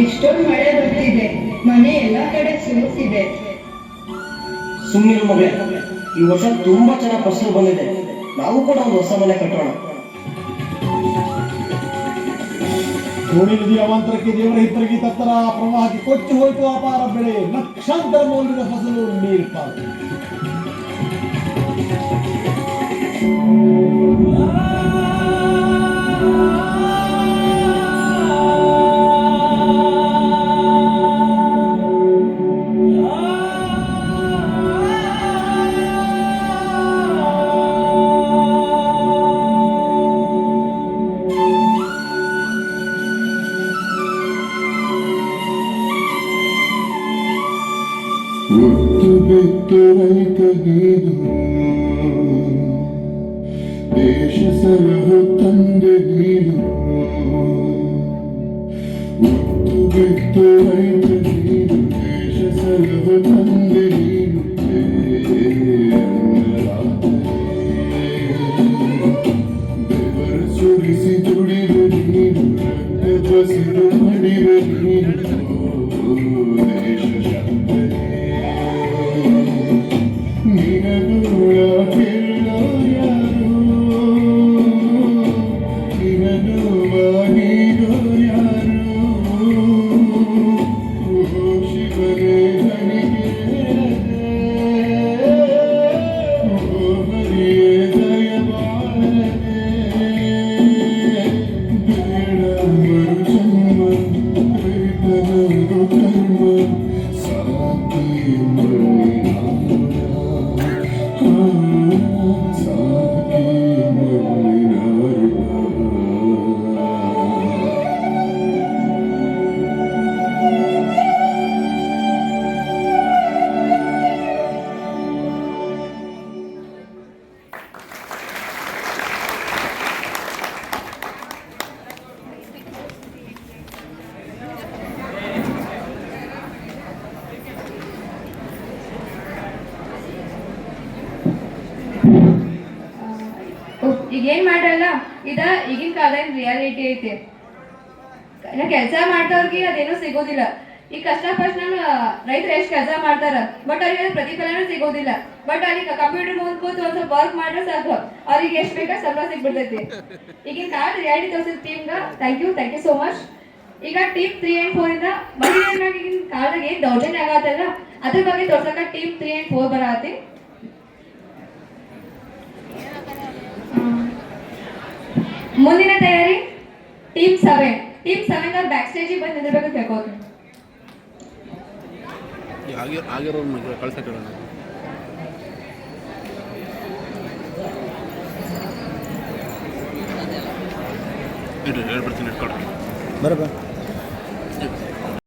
ಎಷ್ಟೊಂದು ಮಳೆ ಬರ್ತಿದೆ, ಮನೆ ಎಲ್ಲಾ ಕಡೆ ಸೋಸಿದೆ. ಸುಮ್ಮನೆ ಮಗಳೇ, ಈ ವರ್ಷ ತುಂಬಾ ಚೆನ್ನಾಗಿ ಫಸಲು ಬಂದಿದೆ. ನಾವು ಕೂಡ ಒಂದು ಹೊಸ ಮನೆ ಕಟ್ಟೋಣ. ಧೋಣಿ ನದಿಯ ಅವಾಂತರಕ್ಕೆ ದೇವರ ಹಿತ್ತರಿಗೆ ತತ್ತರ ಪ್ರವಾಹಕ್ಕೆ ಕೊಚ್ಚಿ ಹೋಯಿತು ಅಪಾರ ಬೆಳೆ, ಲಕ್ಷಾಂತರ ಮೌಲ್ಯದ ಫಸಲು ನೀರ್ಪಾಲು. ಒತ್ತು ಬಿತ್ತು ರೈತಗೇದು ದೇಶ ಸಲಹು ತಂದೆ ನೀನು. ಒತ್ತು ಬಿತ್ತು ರೈತಗೇದು ದೇಶ ಸಲಹು ತಂದೆ ನೀನು. ಬೆವರ ಸುರಿಸಿ ದುಡಿದ ನೀನು, ರಕ್ತ ಬಸಿದು ಮಡಿದ ನೀನು. ದೇಶ ಈಗೇನ್ ಮಾಡಲ್ಲ ಇದ ಈಗಿನ ಕಾಲದ ರಿಯಾಲಿಟಿ ಐತಿ. ಕೆಲಸ ಮಾಡ್ದವ್ರಿಗೆ ಅದೇನೋ ಸಿಗೋದಿಲ್ಲ. ಈ ಕಷ್ಟ ರೈತರು ಎಷ್ಟು ಕೆಲಸ ಮಾಡ್ತಾರ, ಬಟ್ ಅವ್ರಿಗೆ ಪ್ರತಿಫಲನೂ ಸಿಗೋದಿಲ್ಲ. ಬಟ್ ಅಲ್ಲಿ ಕಂಪ್ಯೂಟರ್ ಮುಂದೆ ಕೂತು ಒಂದ್ ಸ್ವಲ್ಪ ವರ್ಕ್ ಮಾಡ್ರೆ ಸಾಕು, ಅವ್ರಿಗೆ ಎಷ್ಟು ಬೇಕಾ ಸಂಬಳ ಸಿಗ್ಬಿಡ್ತೈತಿ. ಈಗಿನ ಕಾಲದ ರಿಯಾಲಿಟಿ ತೋರಿಸಿದ ಟೀಮ್ಗ ಥ್ಯಾಂಕ್ ಯು ಸೋ ಮಚ್. ಈಗ ಟೀಮ್ 3 and 4 ಇಂದ ಮಹಿಳೆಯರಾಗಿ ಈಗಿನ ಕಾಲದಾಗ ಏನ್ ದೌರ್ಜನ್ಯ ಆಗತ್ತಲ್ಲ ಅದ್ರ ಬಗ್ಗೆ ತೋರ್ಸಕ ಟೀಮ್ 3 and 4 ಬರತ್ತೆ. ಮುಂದಿನ ತಯಾರಿ ಟೀಮ್ 7 ಬ್ಯಾಕ್ ಸ್ಟೇಜ್ ಬಂದು ನಿಂದಿರ್ಬೇಕು ಕೇಳ್ಕೋದು. ಬರಬ